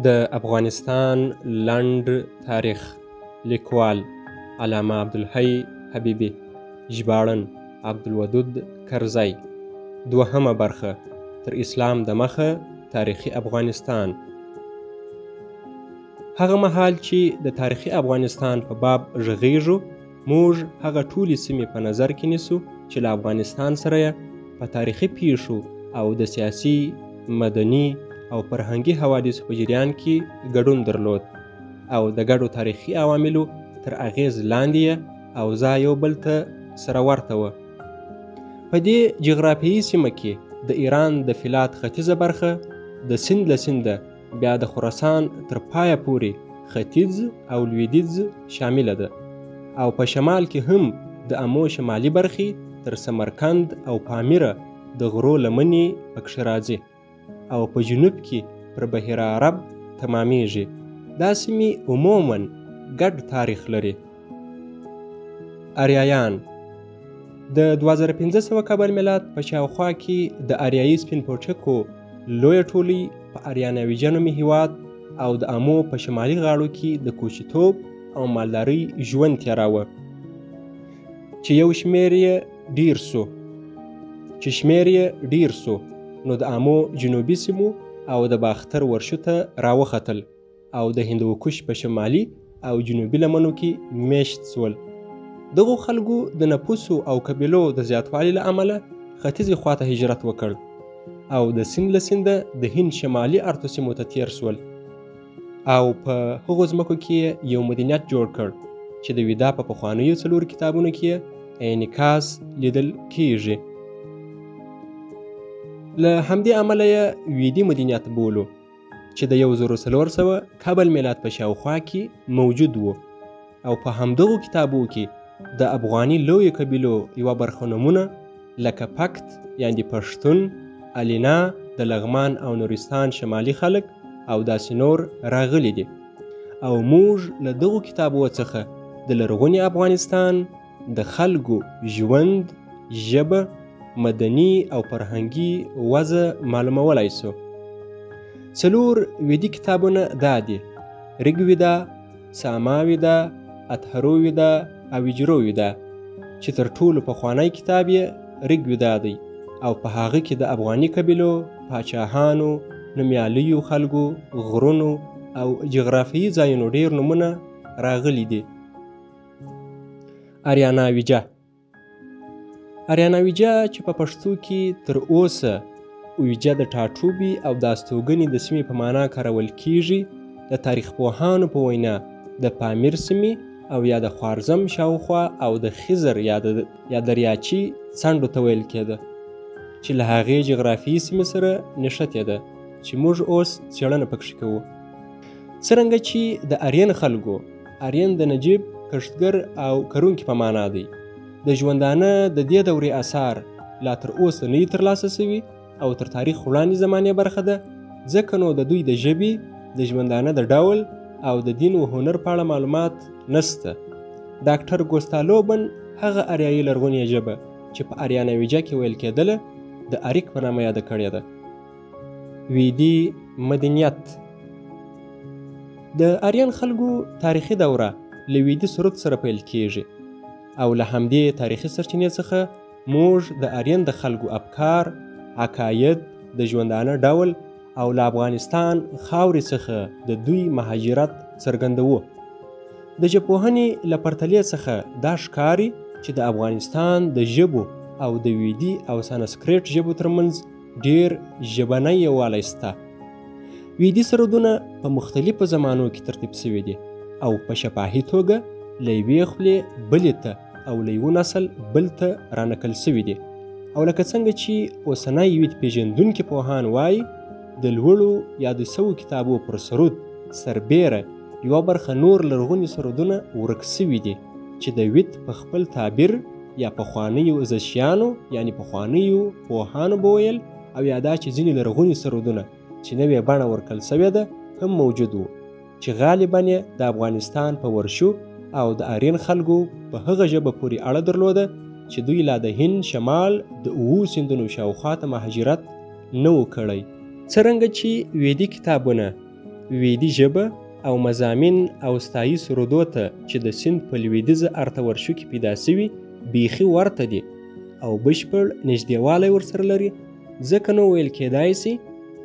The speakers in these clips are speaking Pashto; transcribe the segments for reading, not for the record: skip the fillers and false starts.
د افغانستان لنډ تاریخ لیکوال علامه عبدالحی حبیبي، ژباړن عبدالودود کرزی. دوهمه برخه، تر اسلام د مخه تاریخي افغانستان. هغه مهال چې د تاریخي افغانستان په باب غږیږو، موږ هغه ټولې سیمې په نظر کې نیسو چې له افغانستان سره یې په تاریخي پیښو او د سیاسي، مدني او فرهنګي حوادثو په جریان کې ګډون درلود او د ګډو تاریخي عواملو تر اغیز لاندې او ځای یو بل ته سره ورته وه. په دې جغرافیایي سیمه کې د ایران د فلات ختیځه برخه د سیند له سینده بیا د خراسان تر پایه پورې ختیځ او لویدیځ شامله ده، او په شمال کې هم د امو شمالي برخې تر سمرقند او پامیره د غرو لمنې پکښې راځي، او په جنوب کې پر بحیره عرب تمامیږي. دا سیمې عموماً ګډ تاریخ لري. آریایان د 2500 قبل میلاد په شاوخوا کې د آریایي سپین پوټکو لویه ټولۍ په آریاناویجه نومي هیواد او د امو په شمالي غاړو کې د کوچیتوب او مالدارۍ ژوند تېراوه، چې شمېر یې ډیر سو نو د امو جنوبي سیمو او د باختر ورشو ته راوختل او د هندوکش په شمالي او جنوبي لمنو کې میشت سول. دغو خلکو د نفوسو او قبیلو د زیاتوالي له امله ختیځې خواته هجرت وکړ او د سیند له سینده د هند شمالي ارتو سیمو ته تیر سول، او په هغو ځمکو کې یو مدنیت جوړ کړ چې د ویدا په پخوانیو 4 کتابونو کې انعکاس لیدل کیږي. له همدې امله یې ویدي مدنیت بولو چې د 1400 قبل میلاد په شاوخوا کې موجود و، او په همدغو کتابو کې د افغاني لویو قبیلو یوه برخه نومونه لکه پکت یعنې پښتون، الینا، د لغمان او نورستان شمالي خلک او داسې نور راغلي دي، او موږ له دغو کتابو څخه د لرغوني افغانستان د خلکو ژوند، ژبه، مدني او فرهنګي وضع معلومولای سو. 4 ویدي کتابونه دا دي: ریګویدا، ساماویدا، اتحرویدا او یجرویدا، چې تر ټولو پخوانی کتاب یې ریګویدا دی، او په هغه کې د افغاني قبیلو، پاچاهانو، نومیالیو خلکو، غرونو او جغرافیایي ځایونو ډیر نومونه راغلي دي. آریاناویجه چې په پښتو کې تر اوسه اویجه د ټاټوبي او د استوګنې د سیمې په معنا کارول کیږي، د تاریخ پوهانو په وینا د پامیر سیمې او یا د خوارزم شاوخوا او د خزر یا دریاچي څنډو ته ویل کېده، چې له هغې جغرافیایي سیمې سره نښتې ده چې موږ اوس څېړنه پکښې کوو. څرنګه چې د آرین خلکو، آرین د نجیب، کښتګر او کرونکي په معنا دی. د ژوندانه د دې دورې اثار لا تر اوسه نه دي ترلاسه سوي او تر تاریخ وړاندې زمانې برخه ده، ځکه نو د دوی د ژبې، د ژوندانه د ډول او د دین و هنر په اړه معلومات نسته. ډاکټر ګوستالوبن هغه آریایي لرغونې ژبه چې په آریاناویجه کې ویل کېدله د اریک په نامه یاده کړې ده. ویدي مدنیت د آریان خلکو تاریخي دوره له ویدي سرود سره پیل کیږي، او له همدې تاریخي سرچینې څخه موږ د آرین د خلکو افکار، عقاید، د ژوندانه ډول او له افغانستان خاورې څخه د دوی مهاجرت څرګندوو. د ژبپوهنې له پرتلې څخه دا ښکاري چې د افغانستان د ژبو او د ویدي او سانسکریټ ژبو ترمنځ ډیر ژبنی یووالی شته. ویدي سرودونه په مختلفو زمانو کې ترتیب شوي دي او په شفاهي توګه له یوې خولې بلې ته او له یوه نسل بل ته رانقل شوي دي، او لکه څنګه چې اوسنی وید پیژندونکي پوهان وایي د لوړو یادو سوو کتابو پر سرود سربیره یوه برخه نور لرغوني سرودونه ورک شوي دي چې د وید په خپل تعبیر یا پخوانیو ازشیانو یعنی پخوانیو پوهانو به ویل، او یا دا چې ځینې لرغوني سرودونه چې نوې بڼه ورکړل سوې ده هم موجود وو، چې غالبا یې د افغانستان په ورشو او د آرین خلکو په هغه ژبه پورې اړه درلوده چې دوی لا د هند شمال د 7 سیندونو شاوخوا ته مهاجرت نه و کړی. څرنګه چې ویدي کتابونه ویدي ژبه او مضامین او ستایي سرودو ته چې د سیند په لویدیځه ارتورشو کې پیدا سوي بیخي ورته دي او بشپړ نږدېوالی ورسره لري، ځکه نو ویل کېدای سي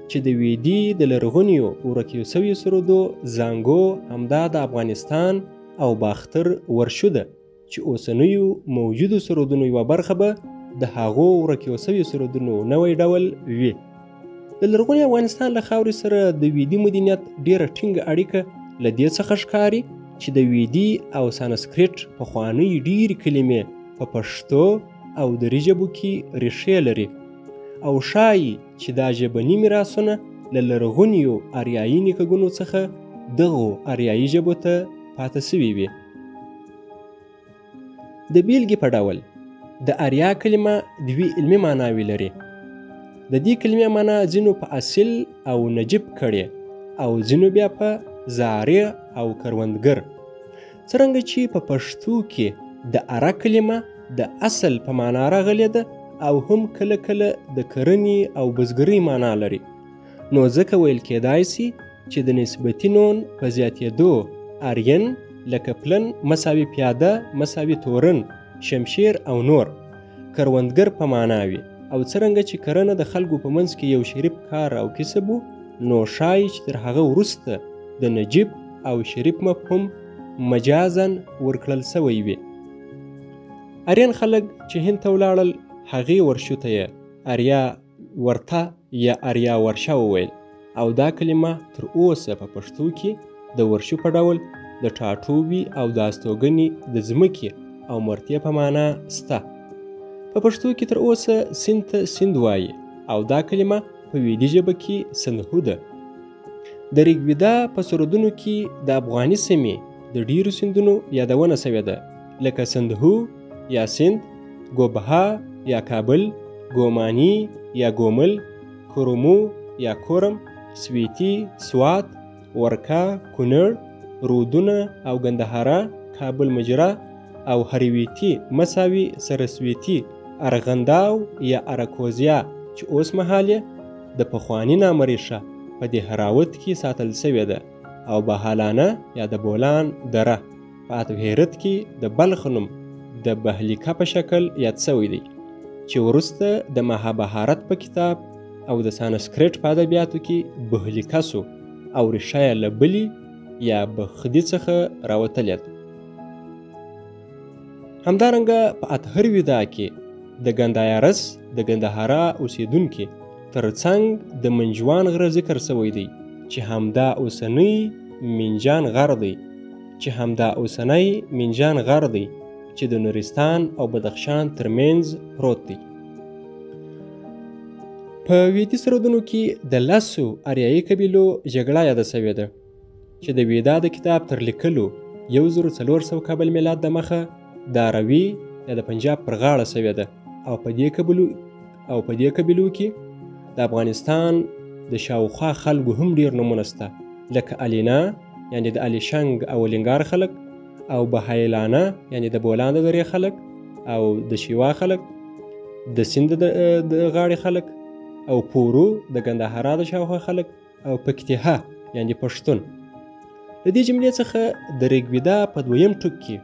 چې د ویدي د لرغونیو ورکیو سویو سرودو زانګو همدا د افغانستان او باختر ورشو ده چې اوسنیو موجودو سرودونو یوه برخه به د هغو ورکیو سویو سرودونو نوی ډول وي. د لرغوني افغانستان له خاورې سره د ویدي مدنیت ډیره ټینګه اړیکه له دې څخه ښکاري چې د ویدي او سانسکریټ پخوانۍ ډیرې کلمې په پښتو او دري ژبو کې ریښې لري او ښایي چې دا ژبني میراثونه له لرغونیو اریایي نیکهګانو څخه دغو اریایي ژبو ته پاتې سوي وي. د بیلګې په ډول د اریا کلمه دوی علمي معناوې لري. د دې کلمې معنا ځینو په اصل او نجیب کړي او ځینو بیا په زارع او کروندګر، څرنګه چې په پښتو کې د اره کلمه د اصل په معنا راغلې ده او هم کله کله د کرنې او بزګرۍ معنا لري. نو ځکه ویل کېدای سي چې د نسبتي نون په زیاتېدو آرین لکه پلن مساوي پیاده مساوي تورن شمشیر او نور کروندګر په معنا وي، او څرنګه چې کرنه د خلکو په منځ کې یو شریف کار او کسب و، نو ښایي چې تر هغه وروسته د نجیب او شریف مفهوم مجازاً ورکړل سوی وي. آرین خلک چې هند ته ولاړل هغې ورشو ته یې اریا ورته یا اریا ورشه وویل او دا کلمه تر اوسه په پښتو کې د ورشو په ډول د ټاټوبي او د استوګنې د ځمکې او مرتې په معنا سته. په پښتو کې تر اوسه سیند ته سیند وایي او دا کلمه په ویدي ژبه کې سندهو ده. د ریګویدا په سرودونو کې د افغاني سیمې د ډیرو سیندونو یادونه سوې ده، لکه سندهو یا سیند، ګوبها یا کابل، ګومانی یا ګومل، کرومو یا کورم، سویتی، سوات، ورکا، کونړ، رودونه او ګندهارا، کابل مجرا او هریویتی مساوي سرسویتی، ارغنداو یا ارکوزیا چې اوس مهال د پخواني نامه ریښه په دې هراوت کې ساتل سوې ده، او بهالانه یا د بولان دره په اتوهیرت کې د بلخ نوم د بهلیکه په شکل یاد سوی دی چې وروسته د مهابهارت په کتاب او د سانسکریټ په ادبیاتو کې بهلیکه سو او ریښه یې له بلي یا بخدي څخه راوتلې ده. همدارنګه په اطهر ویدا کې د ګندایارس د ګندهارا اوسیدونکي ترڅنګ د منجوان غره ذکر سوی دی چې همدا اوسنی منجان غر دی چې د نورستان او بدخشان ترمنځ پروت دی. په ویدي سرودونو کې د لسو اریایي قبیلو جګړه یاده سوې ده چې د ویدا د کتاب تر لیکلو 1400 قبل میلاد د مخه د عربي یا د پنجاب پر غاړه سوې ده، او په دې قبیلو کې د افغانستان د شاوخوا خلکو هم ډیر نومونه سته، لکه الینا یعنی د الیشنګ او لنګار خلک، او بهایلانه یعنی د بولان د درې خلک، او د شیوا خلک، د سیند د غاړې خلک، او پورو د ګندهارا د شاوخوا خلک، او پکتیها یعنی پښتون. د دې جملې څخه د ریګویدا په دویم ټوک کې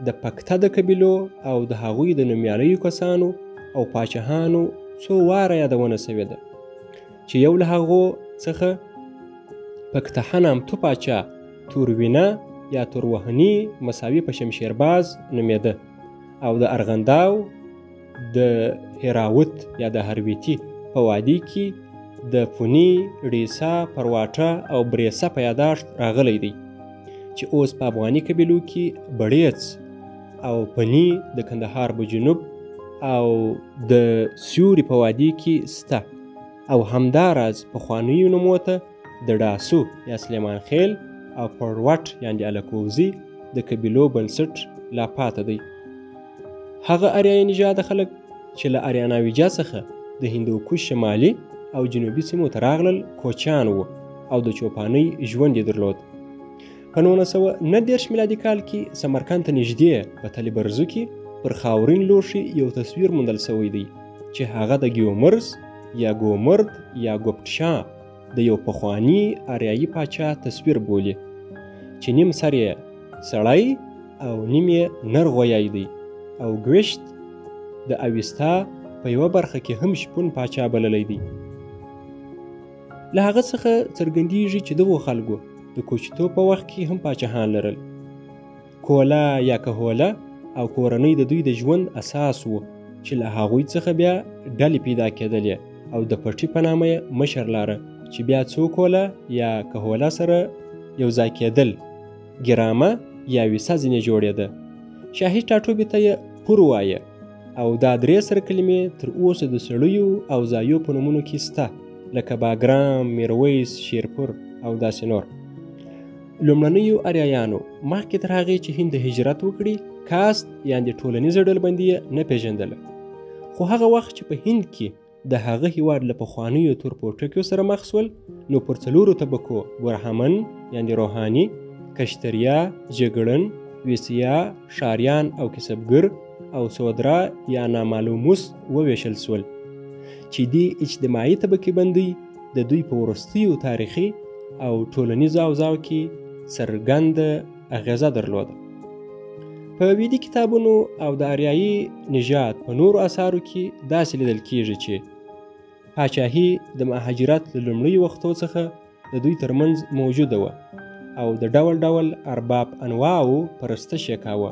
د پکته د قبیلو او د هغوی د نومیالیو کسانو او پاچاهانو څو واره یادونه سوې ده چې یو له هغو څخه پکتها نامتو پاچا توروینه یا توروهني مساوي په شمشیرباز نومېده، او د ارغنداو د هراوت یا د هرویتی په وادي کې د فوني، ریسا، پرواټه او بریسا په یاداشت راغلی دی چې اوس په افغاني قبیلو کې بړیڅ او پني د کندهار په جنوب او د سیوري په وادي کې سته، او همداراز پخوانیو نومو ته د ډاسو یا سلیمان خیل او پروټ یعنی الکوزي د قبیلو بنسټ لا پاته دی. هغه اریایي نژاد خلک چې له اریاناویجا څخه د هندوکش شمالي او جنوبي سیمو ته راغلل کوچیان وو او د چوپانۍ ژوند یې درلود. په 1919 میلادي کال کې سمرقند ته نږدې په تل برزو کې پر خاورین لوښي یو تصویر موندل سوی دی چې هغه د ګیومرز یا ګومرد یا ګوپټشا د یو پخواني آریایي پاچا تصویر بولي چې نیم سر یې سړی او نیم یې نر غویی دی او ګوشت د اویستا په یوه برخه کې هم شپون پاچا بللی دی. له هغه څخه څرګندیږي چې دغو خلکو د کوچتو په وخت کې هم پاچاهان لرل. کوله یا کهوله او کورنۍ د دوی د ژوند اساس و چې له هغوی څخه بیا ډلې پیدا کېدلې او د پټي په نامه یې مشر لاره چې بیا څو کوله یا کهوله سره یو ځای کېدل، ګرامه یا ویسه ځینې جوړېده. شاهي ټاټوبي ته یې پور وایه او دا درې سره کلمې تر اوسه د سړیو او ځایو په نومونو کې سته لکه باګرام، میرویس، شیرپور او داسې نور. لومړنیو اریایانو مخکې تر هغې چې هند د هجرت وکړي کاست یعنې ټولنیزه ډلبندي یې نه پېژندله، خو هغه وخت چې په هند کې د هغه هیواد له پخوانیو تورپوټکیو سره مخ شول نو پر څلورو طبقو برهمن یعنې روحاني، کشتریا، جګړن، ویسیا، ښاریان او کسبګر او سودرا یا نامعلوموس وویشل شول چې دې اجتماعي طبقې بندۍ د دوی په وروستیو تاریخي او ټولنیزو اوضاعو کې څرګنده اغیزه درلوده. په ویدي کتابونو او د آریایي نژاد په نورو اثارو کې داسې لیدل کیږي چې پاچاهي د مهاجرت له لومړیو وختو څخه د دوی ترمنځ موجوده وه او د ډول ډول ارباب انواعو پرستش یې کاوه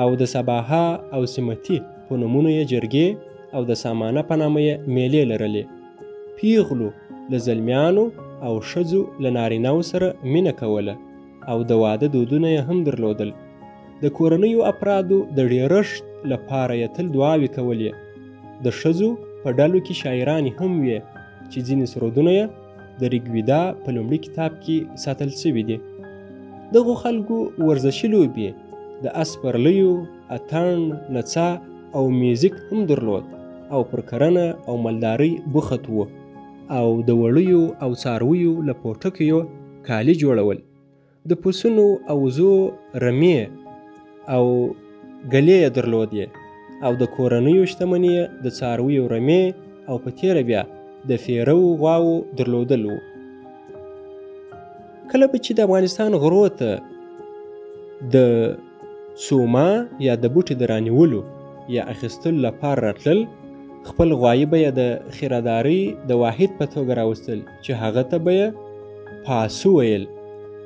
او د سباها او سمتي په نومونو یې جرګې او د سامانه په نامه یې میلې لرلې. پیغلو له زلمیانو او ښځو له نارینهو سره مینه کوله او د واده دودونه یې هم درلودل. د کورنیو افرادو د ډېرښت لپاره یې تل دعاوې کولې. د ښځو په ډلو کې شاعرانې هم وې چې ځینې سرودونه یې د ریګویدا په لومړي کتاب کې ساتل شوي دي. دغو خلکو ورزشي لوبې د اس پرلیو، اتڼ، نڅا او میوزیک هم درلود او پر کرنه او مالدارۍ بوخت و او د وړیو او څارویو له پوټکیو کالي جوړول، د پسونو او وزو رمې او ګلې یې درلودې او د کورنیو شتمني د څارویو رمې او په تیره بیا د فیرو غواو درلودل و. کله به چې د افغانستان غرو ته د سوما یا د بوټي د رانیولو یا اخیستلو لپاره راتلل، خپل غوایي به یې د خیرهدارۍ د واحد په توګه راوستل چې هغه ته به یې پاسو ویل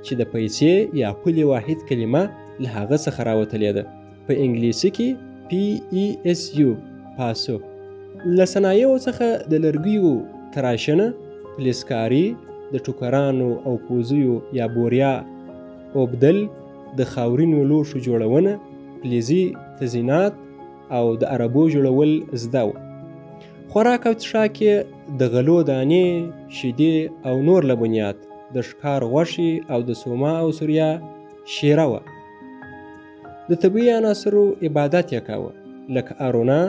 چې د پیسې یا پولې واحد کلمه له هغه څخه راوتلې ده. په انګلیسي کې PESU پاسو. له صنایعو څخه د لرګیو تراشنه، پلیسکاري، د ټوکرانو او پوزیو یا بوریا اوبدل، د خاورینو لوښو جوړونه، فلزي تزیینات او د عربو جوړول زده و. خوراک او څښاک یې د غلو دانې، شیدې او نور لبنیات، د ښکار غوښې او د سوما او سوریا شیره وه. د طبیعي عناصرو عبادت یې کاوه لکه ارونا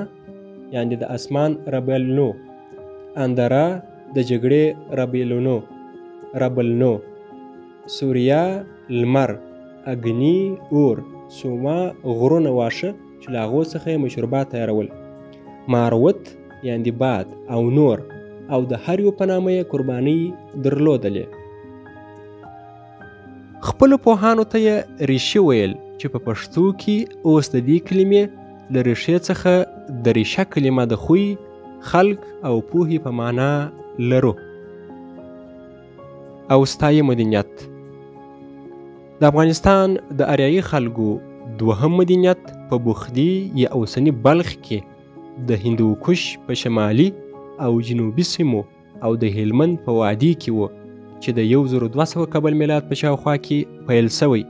یعنې د اسمان ربلنو، اندرا د جګړې ربلنو، سوریا لمر، اګني اور، سوما غرونه واښه چې له هغو څخه یې مشروبات تیارول، ماروت یعنې باد او نور او د هر یو په نامه یې قربانۍ درلودلې. خپلو پوهانو ته یې ریشې ویل چې په پښتو کې اوس د دې کلمې له ریښې څخه د ریشه کلمه د خوی، خلق او پوهې په معنا لرو. او ستایي مدنیت د افغانستان د آریایي خلکو دوهم مدنیت په بخدي یا اوسني بلخ کې د هندوکش په شمالي او جنوبي سیمو او د هلمند په وادي کې و چې د 1200 قبل میلاد په شاوخوا کې پیل شوی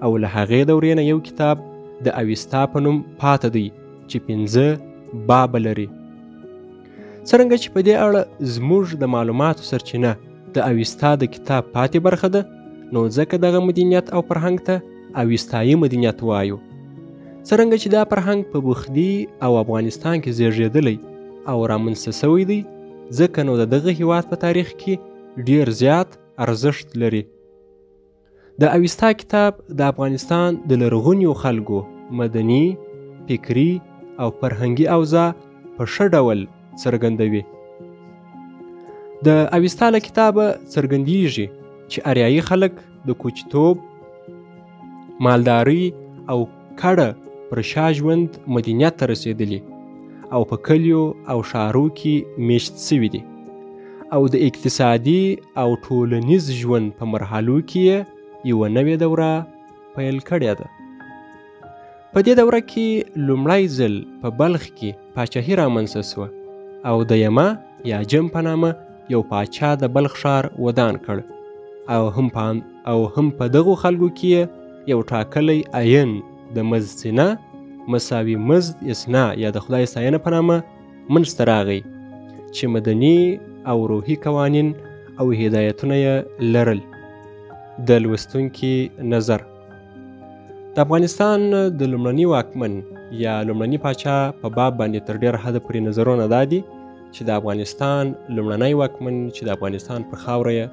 او له هغې دورې نه یو کتاب د اویستا په نوم پاته دی چې 5 بابه لري. څرنګه چې په دې اړه زموږ د معلوماتو سرچینه د اویستا د کتاب پاتې برخه ده، نو ځکه دغه مدنیت او فرهنګ ته اویستایي مدنیت وایو. څرنګه چې دا فرهنګ په بخدي او افغانستان کې زیږېدلی او رامنځته شوی دی، ځکه نو د دغه هیواد په تاریخ کې ډیر زیات ارزښت لري. د اویستا کتاب د افغانستان د لرغونیو خلکو مدني، فکري او فرهنګي اوضاع په ښه ډول څرګندوي. د اویستا له کتابه څرګندیږي چې اریایي خلک د کوچیتوب، مالدارۍ او کډه پر شا ژوند مدنیت ته رسېدلي او په کلیو او ښارو کې میشت سوي دي او د اقتصادي او ټولنیز ژوند په مرحلو کې یوه نوې دوره پیل کړې ده. په دې دوره کې لومړی ځل په بلخ کې پاچاهي رامنځته سوه او د یما یا جم په نامه یو پاچا د بلخ ښار ودان کړ او هم په دغو خلکو کې یو ټاکلی عین د مزدسینه مساوي مزد اسنا یا د خدای ستاینه په نامه منځته راغی چې مدني او روحي قوانین او هدایتونه یې لرل. د لوستونکي نظر: د افغانستان د لومړني واکمن یا لومړني پاچا په باب باندې تر ډېر حده پورې نظرونه دا دي چې د افغانستان لومړنی واکمن چې د افغانستان پر خاوره یې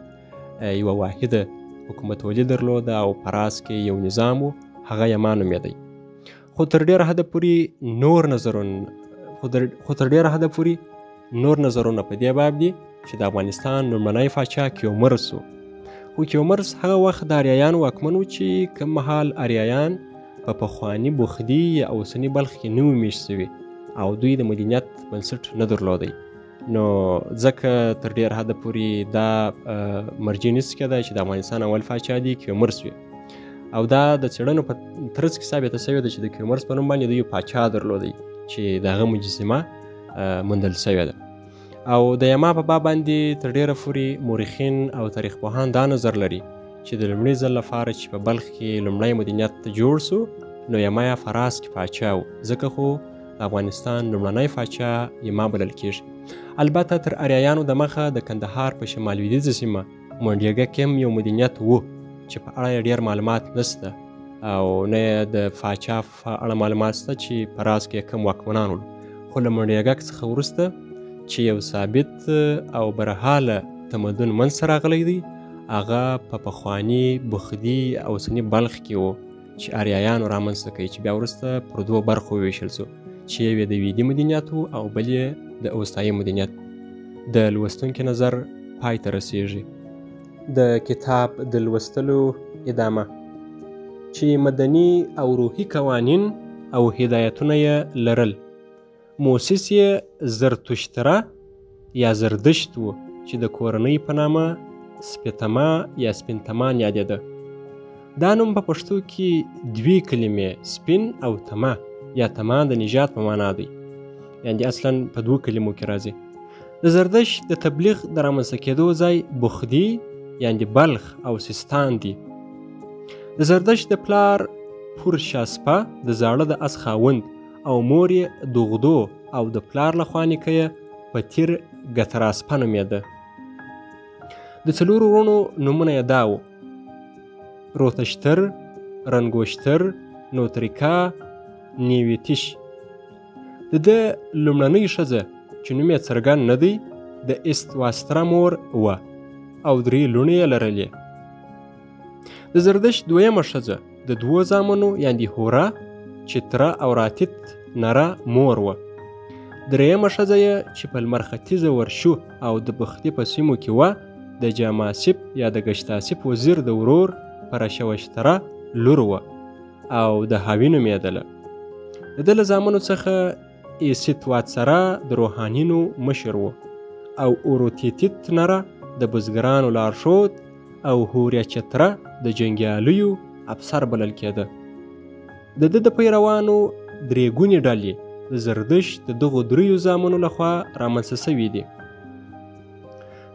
یوه واحده حکومتولي درلوده او په راس کې یو نظام و، هغه یما نومېدی. خو تر ډېره حده پورې نور نظرونه په دې باب دي چې د افغانستان لومړنی پاچا کیومرث و. خو کیومرث هغه وخت د اریایانو واکمن و چې کوم مهال اریایان په پخواني بخدي یا اوسني بلخ کې نه وو میشت سوي او دوی د مدنیت بنسټ نه درلودی، نو ځکه تر ډېر حده پورې دا مرجع نسي کېدای چې د افغانستان اول پاچا دی کیومرث وي. او دا د څېړنو په ترڅ کې ثابته سوې ده چې د کیومرث په نوم باندې دوی یو پاچا درلودی چې د هغه مجسمه موندل سوې ده. او د یما په باب باندې تر ډېره پورې مورخین او تاریخ پوهان دا نظر لري چې د لومړي ځل لپاره چې په بلخ کې لومړی مدنیت جوړ سو نو یما یا فراس کې پاچا و، ځکه خو د افغانستان لومړنی پاچا یما بلل کېږي. البته تر اریایانو د مخه د کندهار په شمال لویدیځه سیمه مونډیګه کې هم یو مدنیت و چې په اړه یې ډېر معلومات نسته او نه د پاچا په اړه معلومات شته چې په راس کې کم واکمنان ول. خو له مونډیګک څخه وروسته چې یو ثابت او برحاله تمدن منځته راغلی دی، هغه په پخواني بخدي او اوسني بلخ کې و چې اریایانو رامنځته کوي، چې بیا وروسته پر دوو برخو وویشل سو چې یو یې د ویدي مدنیت و او بل یې د اوستایي مدنیت. د لوستونکي نظر پای ته رسیږي. د کتاب د لوستلو ادامه: چې مدني او روحي قوانین او هدایتونه یې لرل. موسس یې زرتشتره یا زردشت و چې د کورنۍ په نامه سپیتما یا سپینتمان یادېده. دا نوم په پښتو کې دوی کلمې سپین او تما یا تما د نژاد په معنا دی، یعنې اصلا په دوو کلمو کې راځي. د زردشت د تبلیغ د رامنځته کېدو ځای بخدي یعنې بلخ او سیستان دي. د زردشت د پلار پور شاسپه د زاړه د اس خاوند او مور یې دوغدو او د پلار له خوا نیکه یې په تیر ګتراسپه نومېده. د څلورو وروڼو نومونه یې دا و: روتشتر، رنګوشتر، نوتریکا، نیویتیش. د ده لومړنۍ ښځه چې نوم یې څرګند نه دی د استواسټرا مور وه او 3 لوڼې یې لرلې. د زردشت دویمه ښځه د 2 زامنو یعنې هورا، چتره او راتیت نره مور وه. درېیمه ښځه یې چې په لمر ختیځه ورشو او د بختي په سیمو کې وه د جاماسپ یا د ګشتاسپ وزیر د ورور پرشوشتره لور وه او د هاوی نومېدله. د ده له زامنو څخه ایسیتواتسره د روحانینو مشر و او اوروتیتیت نره د بزګرانو لارښود او هوریا چتره د جنګیالیو افسر بلل کېده. د ده د پیروانو 3 ګونې ډلې د زردشت د دغو 3 زامنو لخوا رامنځته سوي دي.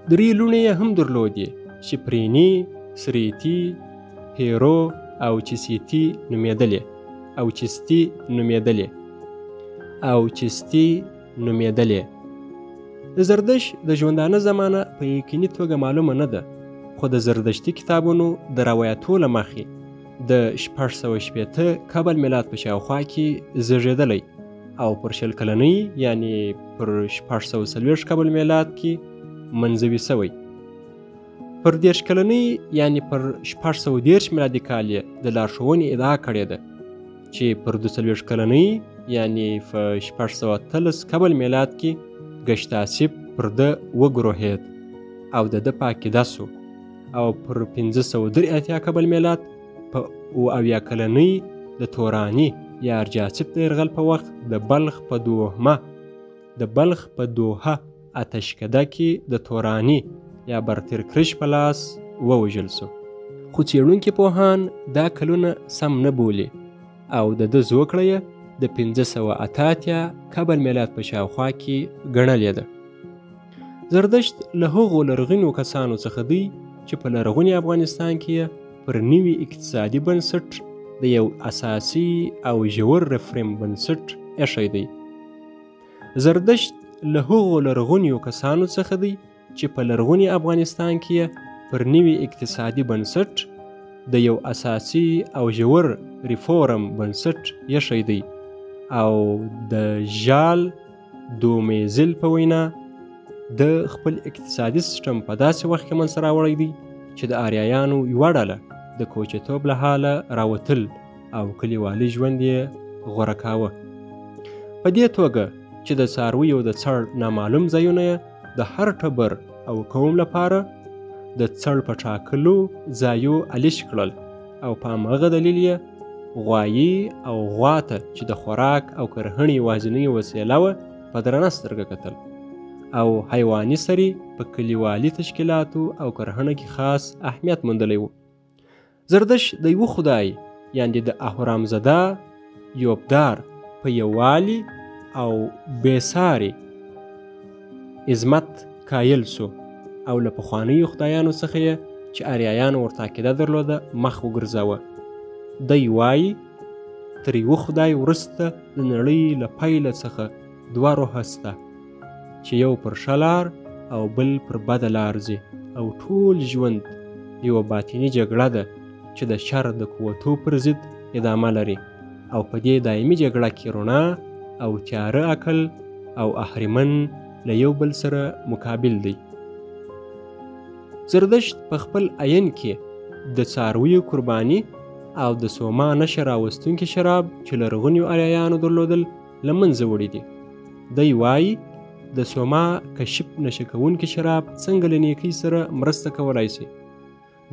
3 لوڼې یې هم درلودې چې پریني، سریتی، پیرو او چیستی نومېدلې. د زردشت د ژوندانه زمانه په یقیني توګه معلومه نه ده، خو د زردشتي کتابونو د روایتو له مخې د 660 قبل میلاد په شاوخوا کې زیږېدلی او پر 20 کلنۍ یعنې پر 640 قبل میلاد کې منځوي سوی. پر 30 کلنۍ یعنې پر 630 میلادي کال یې د لارښوونې ادعا کړې ده چې پر 42 کلنۍ یعنې په 613 قبل میلاد کې ګشتاسپ پر ده وګروهید او د ده په عقیده سو او پر 583 قبل میلاد په 70 کلنۍ د توراني یا ارجاسب د یرغل په وخت د بلخ په دوحه اتشکده کې د توراني یا برترکرش په لاس ووژل سو. خو څېړونکي پوهان دا کلونه سم نه بولي او د ده زوکړه یې د 588 قبل میلاد په شاوخوا کې ګڼلې ده. زردشت له هغو لرغونو کسانو څخه دی چې په لرغوني افغانستان کې پر نوي اقتصادي بنسټ د یو اساسي او ژور رفرم بنسټ ایښی دی. زردشت له هغو لرغونو کسانو څخه دی چې په لرغوني افغانستان کې پر نوي اقتصادي بنسټ د یو اساسي او ژور ریفورم بنسټ ایښی دی او د ژال دومیزل په وینا د خپل اقتصادي سیستم په داسې وخت کې منځته راوړی دی چې د آریایانو یوه ډله د کوچیتوب له حاله راوتل او کلیوالي ژوند یې غوره کاوه. په دې توګه چې د څارویو د څړ نامعلوم ځایونه د هر ټبر او قوم لپاره د څړ په ټاکلو ځایو الیش کړل او په همغه دلیل یې غوایي او غوا ته چې د خوراک او کرهڼې یوازینۍ وسیله وه په درنه سترګه کتل او حیواني سري په کلیوالي تشکیلاتو او کرهڼه کې خاص اهمیت موندلی و. زردشت د یوه خدای یعنې د اهورامزده یوبدار په یووالي او بېساري عظمت قایل سو او له پخوانیو خدایانو څخه یې چې آریایانو ورته عقیده درلوده مخ وګرځاوه. دی وایي تر یوه خدای وروسته د نړۍ له پیله څخه دوه روحه سته چې یو پر ښه لار او بل پر بده لار ځي او ټول ژوند یوه باطني جګړه ده چې د شر د قوتو پر ضد ادامه لري او په دې دایمي جګړه کې رڼا او تیاره عقل او اهریمن له یو بل سره مقابل دی. زردشت په خپل عین کې د څارویو قرباني او د سوما نشه راوستونکي شراب چې لرغونیو آریایانو درلودل له منځه وړي دي. دی وایي د سوما کشپ نشه کوونکي شراب څنګه له نیکۍ سره مرسته کولی شي.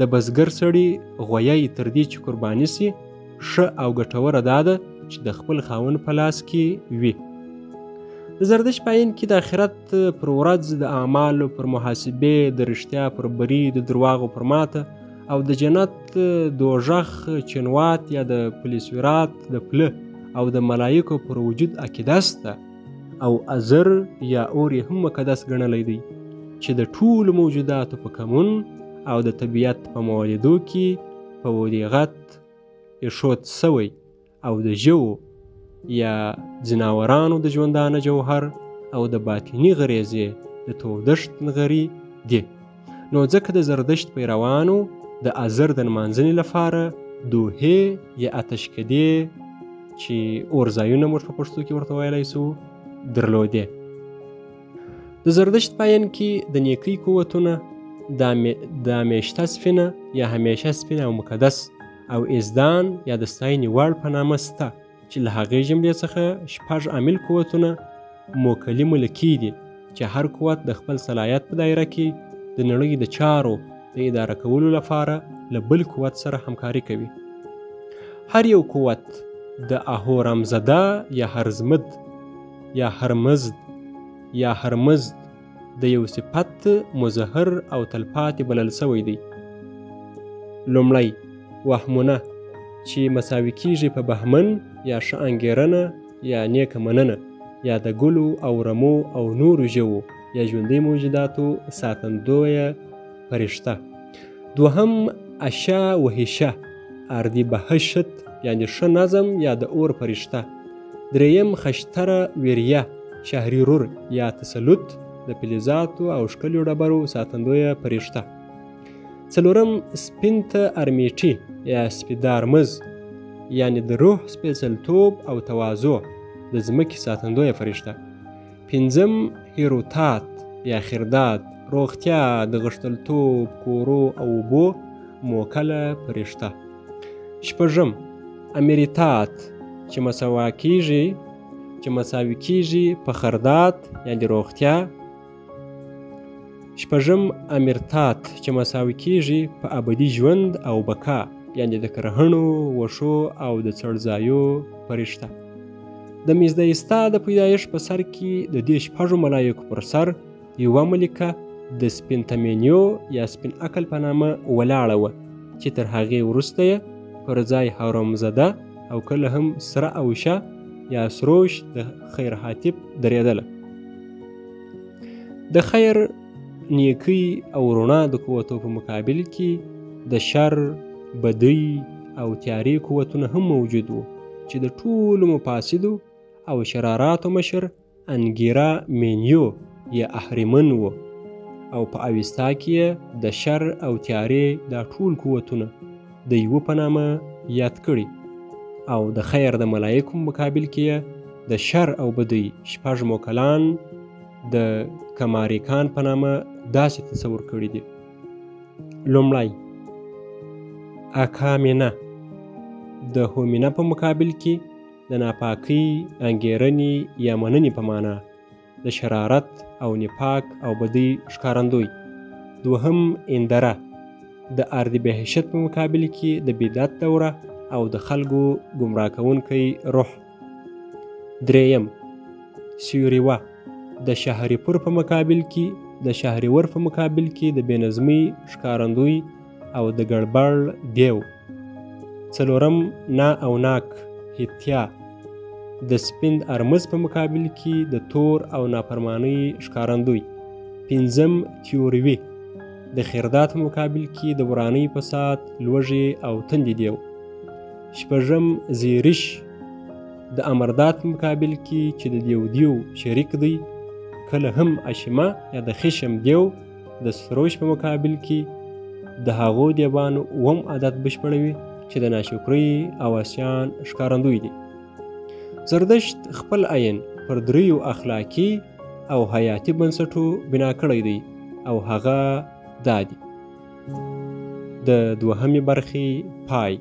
د بزګر سړي غویی تر دې چې قرباني سي ښه او ګټوره دا ده چې د خپل خاوند په لاس کې وي. د زردشت په عین کې د آخرت پر ورځ د اعمالو پر محاسبې، د رښتیا پر بري، د درواغو پر ماته او د جنت دوژخ چنوات یا د پلیسورات د پله او د ملایکو پر وجود عقیده سته او ازر یا اور یې هم مقدس ګڼلی دی چې د ټولو موجوداتو په کمون او د طبیعت په مولدو کې په ودیغت ایښود سوی او د ژوو یا ځناورانو د ژوندانه جوهر او د باطني غریزې د تودشت نغري دي. نو ځکه د زردشت پیروانو د ازر د نمانځنې لپاره دوحې یا اتشکدې چې اورځایونه موږ په پښتو کې ورته ویلی سو درلودې. د زردشت په عین کې د نیکۍ قوتونه د همیشته سپینه یا همیشه سپینه او مقدس او ازدان یا د ستاینې وړ په نامه سته چې له هغې جملې څخه 6 عامل قوتونه موکلي ملکي دي چې هر قوت د خپل صلاحیت په دایره کې د نړۍ د چارو د اداره کولو لپاره له بل قوت سره همکاري کوي. هر یو قوت د اهورامزده یا هرزمد یا هرمزد د یو صفت مظهر او تلپاتې بلل سوی دی. لومړی وهمونه چې مساوي کیږي په بهمن یا ښه انګېرنه یا نیکه مننه یا د ګلو او رمو او نورو ژوو یا ژوندۍ موجوداتو ساتندویه فرشته. دوهم اشا وحشه اردی بهشت یعنی ښه نظم یا د اور فرشته. دریم خشتره ویریه شهریرور یا تسلط د فلزاتو او ښکلیو ډبرو ساتندویه فرشته. څلورم سپینته ارمیټي یا سپیدارمز یعنی د روح سپېڅلتوب او تواضع د ځمکې ساتندویه فرشته. پنځم هیروتات یا خرداد روغتیا د غښتلتوب کورو او اوبو موکله فرشته. شپږم امریتات چې مساوي کیږي په خردات یعنی روغتیا. شپږم امرتات چې مساوي کیږي په ابدي ژوند او بقا، یعنی د کرهڼو، وښو او د څړځایو فرشته. د مزدیستا د پیدایښت په سر کې د دې شپږو ملایکو پر سر یوه ملکه د سپین تمینیو یا سپین عقل په نامه ولاړه وه چې تر هغې وروسته یې پر ځای حرامزده او کله هم سره اوشه یا سروش د خیر حاتب درېدله. د خیر، نیکۍ او رڼا د قوتو په مقابل کې د شر، بدۍ او تیارې قوتونه هم موجود وو چې د ټولو مفاسدو او شراراتو مشر انګیرا مینیو یا اهریمن وو، او په اوستا کې د شر او تیارې دا ټول قوتونه د یوه په نامه یاد کړي، او د خیر د ملایکو مقابل کې د شر او بدۍ شپږ موکلان د کماریکان په نامه داسې تصور کړي دي. لومړی اکامینه د هومینه په مقابل کې د ناپاکۍ، انګیرنې یا مننې په معنا د شرارت او نفاق او بدۍ ښکارندوی. دوهم اندره د ارض بهشت په مقابل کې د بدعت دوره او د خلکو ګمراه کوونکی روح. دریم سیوریوه د شهریپور په مقابل کې د شهریور په مقابل کې د بېنظمۍ ښکارندوی او د ګړبړ دیو. څلورم نا او ناک هتیا د سپند ارمز په مقابل کې د تور او نافرمانۍ ښکارندوی. پنځم تیوروي د خردات په مقابل کې د ورانۍ، فساد، لوږې او تندې دیو. شپږم زیرش د امردات په مقابل کې چې د دیو شریک دی، کله هم اشمه یا د خشم دیو د سروش په مقابل کې د هغو دیوانو اوم عادت بشپړوي چې د ناشکرۍ او عصیان ښکارندوی دي. زردشت خپل عین پر دریو اخلاقي او حیاتي بنسټو بنا کړی دی، او هغه دا دي: د دوهمې برخې پای،